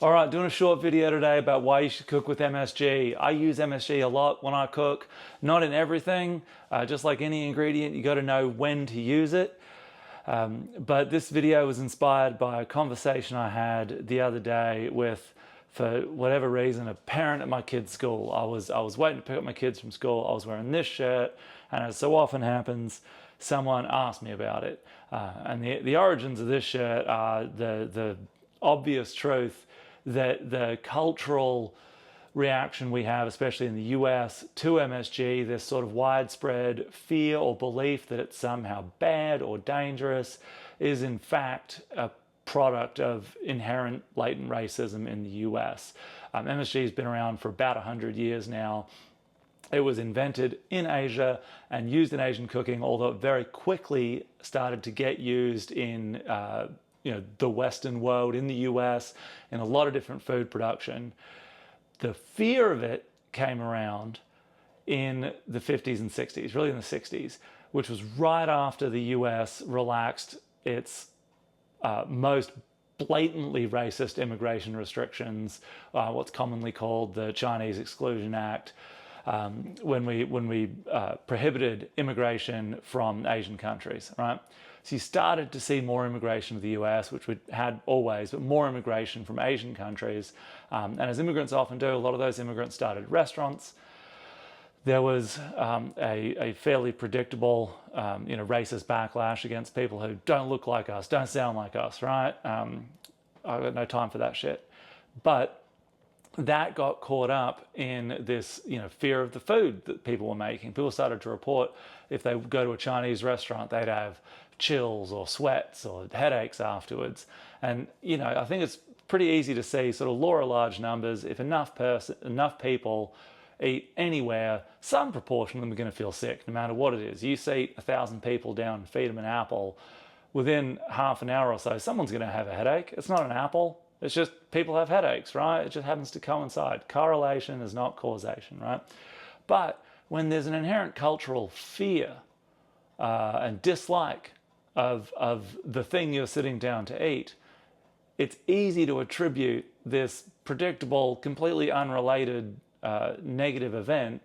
All right, doing a short video today about why you should cook with MSG. I use MSG a lot when I cook, not in everything. Just like any ingredient, you got to know when to use it. But this video was inspired by a conversation I had the other day with, for whatever reason, a parent at my kid's school. I was waiting to pick up my kids from school. I was wearing this shirt, and as so often happens, someone asked me about it. And the origins of this shirt are the obvious truth that the cultural reaction we have, especially in the US, to MSG, this sort of widespread fear or belief that it's somehow bad or dangerous, is in fact a product of inherent latent racism in the US. MSG has been around for about 100 years now. It was invented in Asia and used in Asian cooking, although it very quickly started to get used in the Western world, in the US, in a lot of different food production. The fear of it came around in the 50s and 60s, really in the 60s, which was right after the US relaxed its most blatantly racist immigration restrictions, what's commonly called the Chinese Exclusion Act, when we prohibited immigration from Asian countries, right? So you started to see more immigration to the US, which we had always, but more immigration from Asian countries. And as immigrants often do, a lot of those immigrants started restaurants. There was a fairly predictable, racist backlash against people who don't look like us, don't sound like us, right? I've got no time for that shit. But that got caught up in this, fear of the food that people were making. People started to report if they go to a Chinese restaurant, they'd have chills or sweats or headaches afterwards. And, I think it's pretty easy to see, sort of law of large numbers, if enough people eat anywhere, some proportion of them are going to feel sick, no matter what it is. You seat 1,000 people down and feed them an apple, within half an hour or so, someone's going to have a headache. It's not an apple. It's just people have headaches, right? It just happens to coincide. Correlation is not causation, right? But when there's an inherent cultural fear and dislike of the thing you're sitting down to eat, it's easy to attribute this predictable, completely unrelated negative event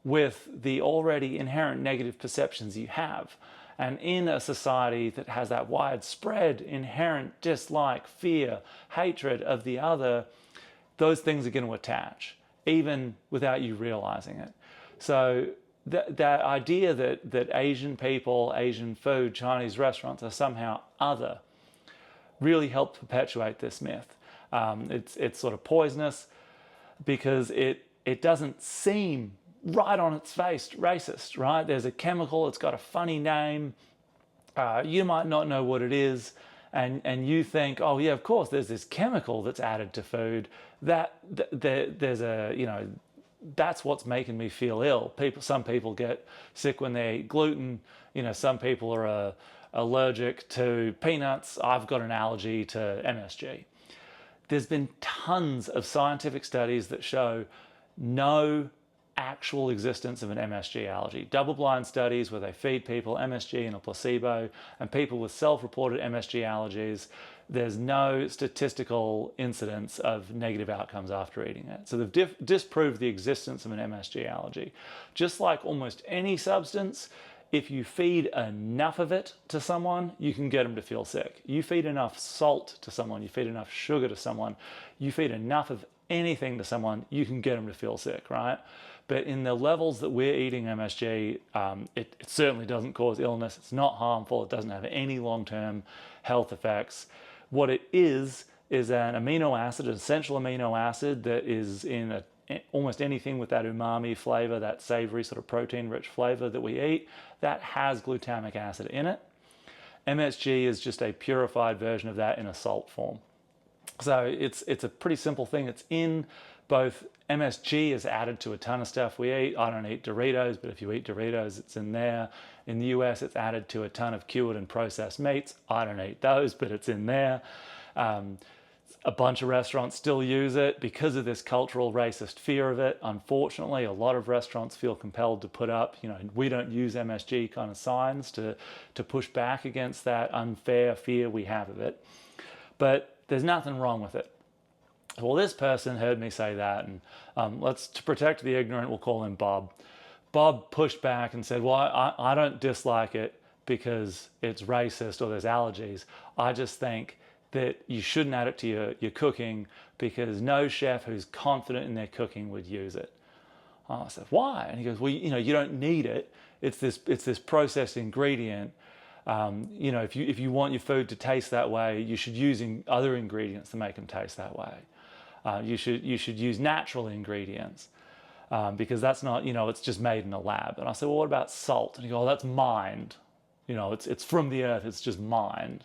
with the already inherent negative perceptions you have. And in a society that has that widespread inherent dislike, fear, hatred of the other, those things are going to attach, even without you realizing it. So that idea that Asian people, Asian food, Chinese restaurants are somehow other really helped perpetuate this myth. It's sort of poisonous because it doesn't seem right on its face racist, right? There's a chemical, it's got a funny name, you might not know what it is, and you think, oh yeah, of course, there's this chemical that's added to food, there's a, that's what's making me feel ill. Some people get sick when they eat gluten, some people are allergic to peanuts, I've got an allergy to MSG. There's been tons of scientific studies that show no actual existence of an MSG allergy. Double-blind studies where they feed people MSG and a placebo, and people with self-reported MSG allergies, there's no statistical incidence of negative outcomes after eating it. So they've disproved the existence of an MSG allergy. Just like almost any substance, if you feed enough of it to someone, you can get them to feel sick. You feed enough salt to someone, you feed enough sugar to someone, you feed enough of anything to someone, you can get them to feel sick, right? But in the levels that we're eating MSG, it certainly doesn't cause illness. It's not harmful. It doesn't have any long-term health effects. What it is an amino acid, an essential amino acid that is in almost anything with that umami flavor, that savory sort of protein-rich flavor that we eat, that has glutamic acid in it. MSG is just a purified version of that in a salt form. So it's a pretty simple thing. It's in both. MSG is added to a ton of stuff we eat. I don't eat Doritos, but if you eat Doritos, it's in there. In the US, it's added to a ton of cured and processed meats. I don't eat those, but it's in there. A bunch of restaurants still use it because of this cultural racist fear of it. Unfortunately, a lot of restaurants feel compelled to put up, we don't use MSG kind of signs to push back against that unfair fear we have of it. But there's nothing wrong with it. Well, this person heard me say that, and to protect the ignorant, we'll call him Bob. Bob pushed back and said, well, I don't dislike it because it's racist or there's allergies. I just think that you shouldn't add it to your cooking because no chef who's confident in their cooking would use it. I said, why? And he goes, well, you don't need it. It's this processed ingredient. If you want your food to taste that way, you should use other ingredients to make them taste that way. You should use natural ingredients because that's not, it's just made in a lab. And I said, well, what about salt? And he goes, oh, that's mined. It's from the earth. It's just mined.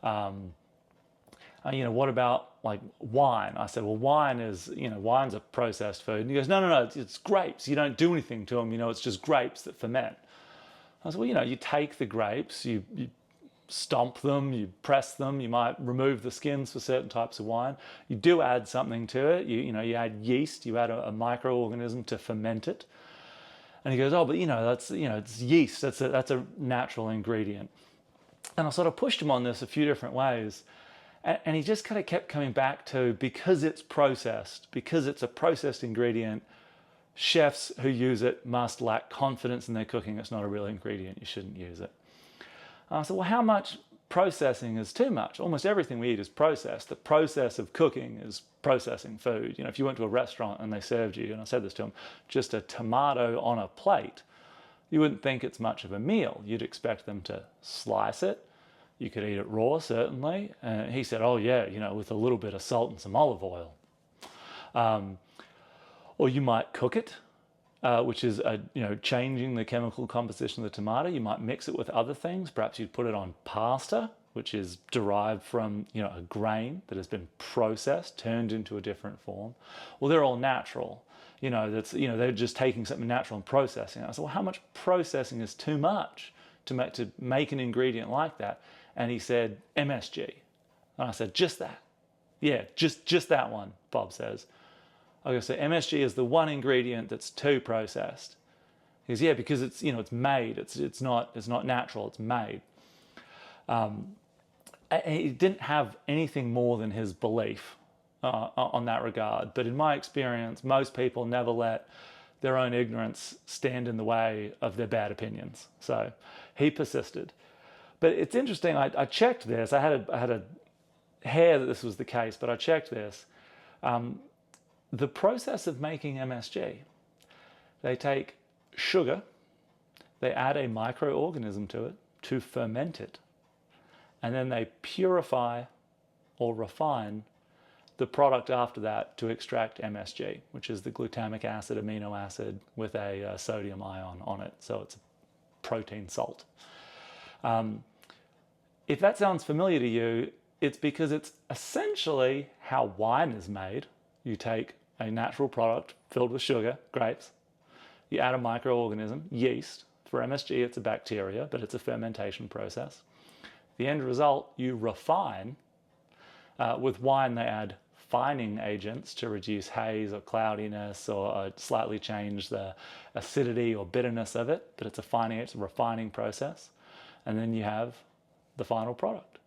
What about like wine? I said, well, wine's a processed food. And he goes, no, it's grapes. You don't do anything to them. It's just grapes that ferment. I said, well, you take the grapes, you stomp them, you press them, you might remove the skins for certain types of wine. You do add something to it. You add yeast, you add a microorganism to ferment it. And he goes, oh, but that's it's yeast. That's a natural ingredient. And I sort of pushed him on this a few different ways. And he just kind of kept coming back to, because it's processed, because it's a processed ingredient, chefs who use it must lack confidence in their cooking. It's not a real ingredient. You shouldn't use it. I said, well, how much processing is too much? Almost everything we eat is processed. The process of cooking is processing food. If you went to a restaurant and they served you, and I said this to him, just a tomato on a plate, you wouldn't think it's much of a meal. You'd expect them to slice it. You could eat it raw, certainly. And he said, oh yeah, with a little bit of salt and some olive oil. Or you might cook it, which is changing the chemical composition of the tomato. You might mix it with other things. Perhaps you'd put it on pasta, which is derived from a grain that has been processed, turned into a different form. Well, they're all natural. They're just taking something natural and processing it. I said, well, how much processing is too much to make an ingredient like that? And he said, MSG. And I said, just that? Yeah, just that one, Bob says. I go, so MSG is the one ingredient that's too processed. He goes, yeah, because it's it's made. It's not natural. It's made. He didn't have anything more than his belief on that regard. But in my experience, most people never let their own ignorance stand in the way of their bad opinions. So he persisted. But it's interesting. I checked this. I had a hair that this was the case, but I checked this. The process of making MSG, they take sugar, they add a microorganism to it to ferment it, and then they purify or refine the product after that to extract MSG, which is the glutamic acid amino acid with a sodium ion on it. So it's a protein salt. If that sounds familiar to you, it's because it's essentially how wine is made. You take a natural product filled with sugar, grapes. You add a microorganism, yeast. For MSG, it's a bacteria, but it's a fermentation process. The end result, you refine. With wine, they add fining agents to reduce haze or cloudiness or slightly change the acidity or bitterness of it, but it's a refining process. And then you have the final product.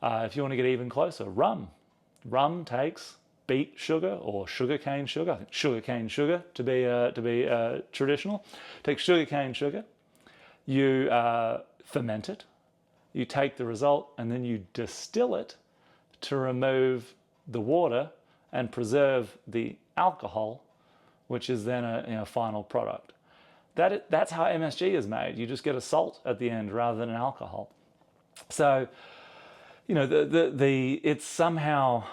If you want to get even closer, rum. Rum takes beet sugar or sugarcane sugar. I think sugarcane sugar to be traditional. Take sugarcane sugar, you ferment it, you take the result, and then you distill it to remove the water and preserve the alcohol, which is then a final product. That's how MSG is made. You just get a salt at the end rather than an alcohol. So, it's somehow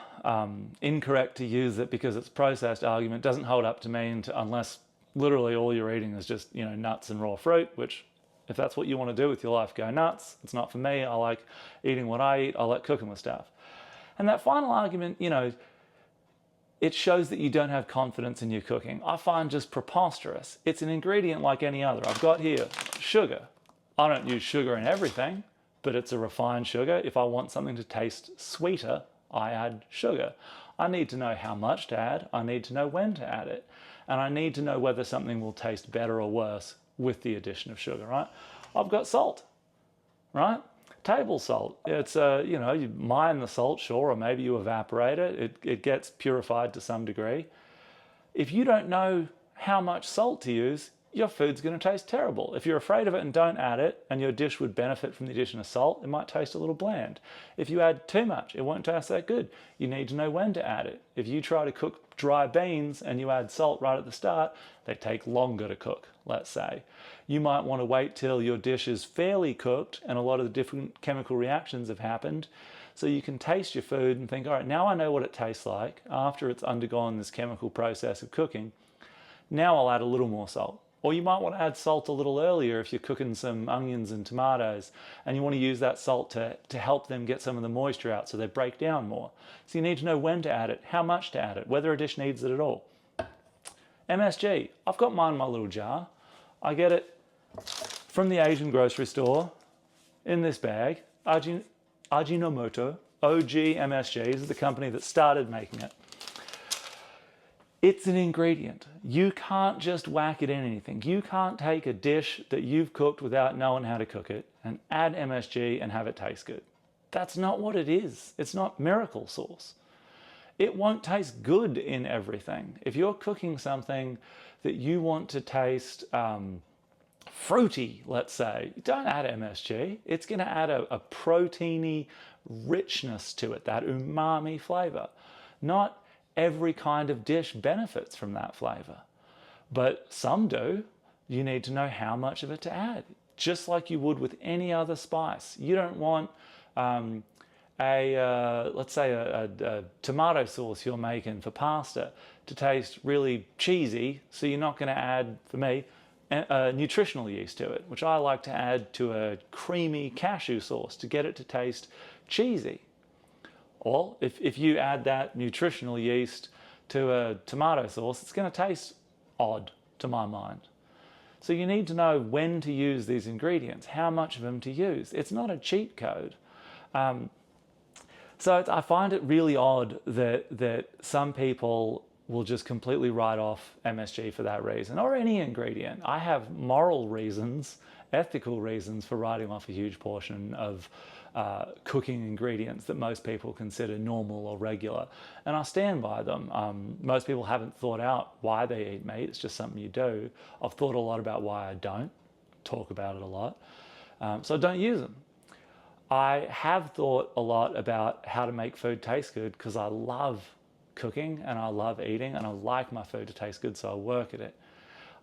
incorrect to use it because it's processed argument doesn't hold up to me unless literally all you're eating is just nuts and raw fruit, which if that's what you want to do with your life, go nuts. It's not for me. I like eating what I eat. I like cooking with stuff. And that final argument, it shows that you don't have confidence in your cooking. I find just preposterous. It's an ingredient like any other. I've got here sugar. I don't use sugar in everything, but it's a refined sugar. If I want something to taste sweeter, I add sugar. I need to know how much to add. I need to know when to add it. And I need to know whether something will taste better or worse with the addition of sugar, right? I've got salt, right? Table salt. It's, you know, you mine the salt, sure, or maybe you evaporate it. It gets purified to some degree. If you don't know how much salt to use, your food's going to taste terrible. If you're afraid of it and don't add it, and your dish would benefit from the addition of salt, it might taste a little bland. If you add too much, it won't taste that good. You need to know when to add it. If you try to cook dry beans and you add salt right at the start, they take longer to cook, let's say. You might want to wait till your dish is fairly cooked and a lot of the different chemical reactions have happened, so you can taste your food and think, all right, now I know what it tastes like after it's undergone this chemical process of cooking. Now I'll add a little more salt. Or you might want to add salt a little earlier if you're cooking some onions and tomatoes and you want to use that salt to help them get some of the moisture out so they break down more. So you need to know when to add it, how much to add it, whether a dish needs it at all. MSG. I've got mine in my little jar. I get it from the Asian grocery store in this bag. Ajinomoto, OG MSG is the company that started making it. It's an ingredient. You can't just whack it in anything. You can't take a dish that you've cooked without knowing how to cook it and add MSG and have it taste good. That's not what it is. It's not miracle sauce. It won't taste good in everything. If you're cooking something that you want to taste fruity, let's say, don't add MSG. It's going to add a proteiny richness to it, that umami flavor. Not every kind of dish benefits from that flavor, but some do. You need to know how much of it to add, just like you would with any other spice. You don't want let's say a tomato sauce you're making for pasta to taste really cheesy, so you're not going to add, for me, nutritional yeast to it, which I like to add to a creamy cashew sauce to get it to taste cheesy. Or if you add that nutritional yeast to a tomato sauce, it's going to taste odd to my mind. So you need to know when to use these ingredients, how much of them to use. It's not a cheat code. So I find it really odd that some people will just completely write off MSG for that reason, or any ingredient. I have moral reasons, ethical reasons for writing off a huge portion of cooking ingredients that most people consider normal or regular, and I stand by them. Most people haven't thought out why they eat meat. It's just something you do. I've thought a lot about why I don't, talk about it a lot, so I don't use them. I have thought a lot about how to make food taste good because I love cooking and I love eating and I like my food to taste good, so I work at it.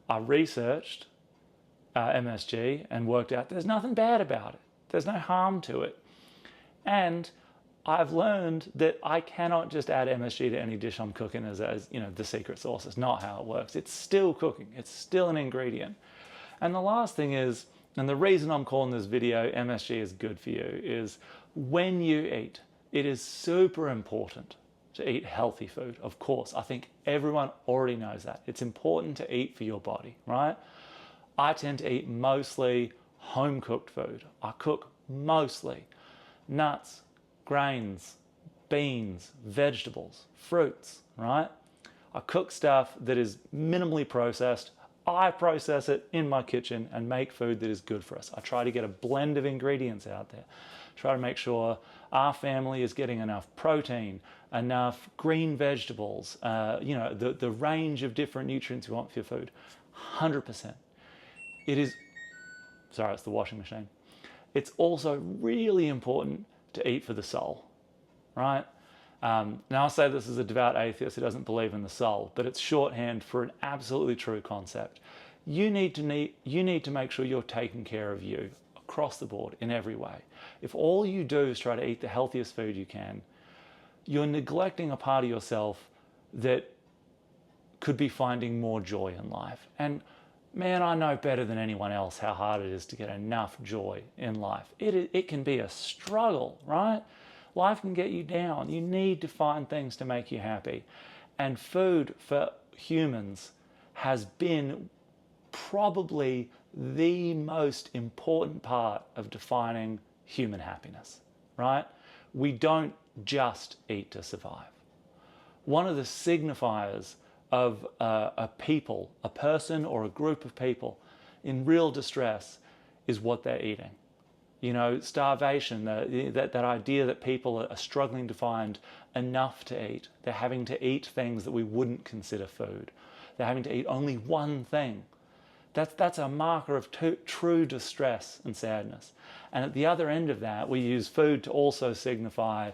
I researched MSG and worked out there's nothing bad about it. There's no harm to it. And I've learned that I cannot just add MSG to any dish I'm cooking as you know, the secret sauce. It's not how it works. It's still cooking. It's still an ingredient. And the last thing is, and the reason I'm calling this video MSG is good for you, is when you eat, it is super important to eat healthy food. Of course, I think everyone already knows that. It's important to eat for your body, right? I tend to eat mostly home-cooked food. I cook mostly nuts, grains, beans, vegetables, fruits, right? I cook stuff that is minimally processed. I process it in my kitchen and make food that is good for us. I try to get a blend of ingredients out there. Try to make sure our family is getting enough protein, enough green vegetables, you know, the range of different nutrients you want for your food. 100%. It is, sorry, it's the washing machine. It's also really important to eat for the soul, right? Now I say this as a devout atheist who doesn't believe in the soul, but it's shorthand for an absolutely true concept. You need to make sure you're taking care of you across the board in every way. If all you do is try to eat the healthiest food you can, you're neglecting a part of yourself that could be finding more joy in life. And man, I know better than anyone else how hard it is to get enough joy in life. It can be a struggle, right? Life can get you down. You need to find things to make you happy. And food for humans has been probably the most important part of defining human happiness, right? We don't just eat to survive. One of the signifiers of a people, a person or a group of people in real distress is what they're eating. starvation, that idea that people are struggling to find enough to eat. They're having to eat things that we wouldn't consider food. They're having to eat only one thing. That's a marker of true distress and sadness. And at the other end of that, we use food to also signify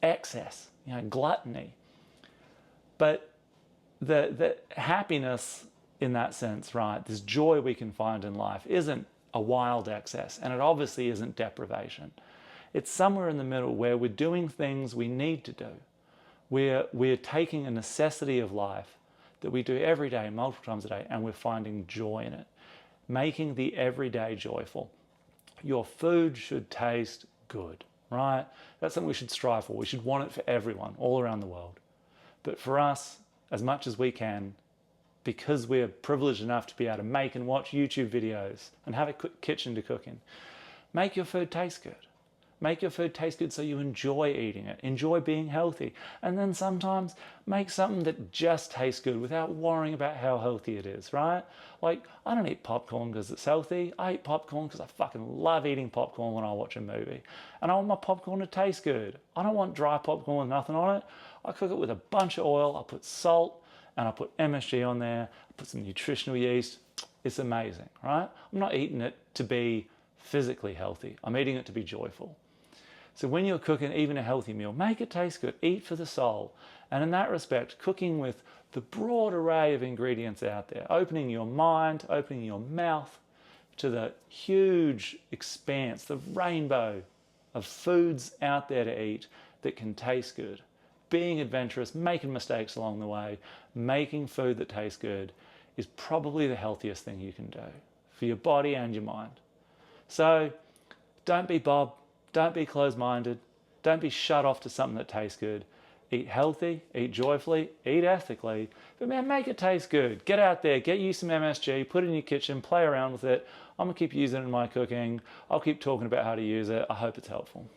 excess, gluttony. But the happiness in that sense, right, this joy we can find in life isn't a wild excess, and it obviously isn't deprivation. It's somewhere in the middle where we're doing things we need to do. We're taking a necessity of life that we do every day, multiple times a day, and we're finding joy in it, making the everyday joyful. Your food should taste good, right? That's something we should strive for. We should want it for everyone, all around the world. But for us, as much as we can, because we're privileged enough to be able to make and watch YouTube videos and have a quick kitchen to cook in, make your food taste good. Make your food taste good so you enjoy eating it, enjoy being healthy. And then sometimes make something that just tastes good without worrying about how healthy it is, right? Like, I don't eat popcorn because it's healthy. I eat popcorn because I fucking love eating popcorn when I watch a movie. And I want my popcorn to taste good. I don't want dry popcorn with nothing on it. I cook it with a bunch of oil. I put salt and I put MSG on there. I put some nutritional yeast. It's amazing, right? I'm not eating it to be physically healthy. I'm eating it to be joyful. So when you're cooking even a healthy meal, make it taste good, eat for the soul. And in that respect, cooking with the broad array of ingredients out there, opening your mind, opening your mouth to the huge expanse, the rainbow of foods out there to eat that can taste good. Being adventurous, making mistakes along the way, making food that tastes good is probably the healthiest thing you can do for your body and your mind. So don't be Bob. Don't be closed-minded. Don't be shut off to something that tastes good. Eat healthy, eat joyfully, eat ethically. But man, make it taste good. Get out there, get you some MSG, put it in your kitchen, play around with it. I'm going to keep using it in my cooking. I'll keep talking about how to use it. I hope it's helpful.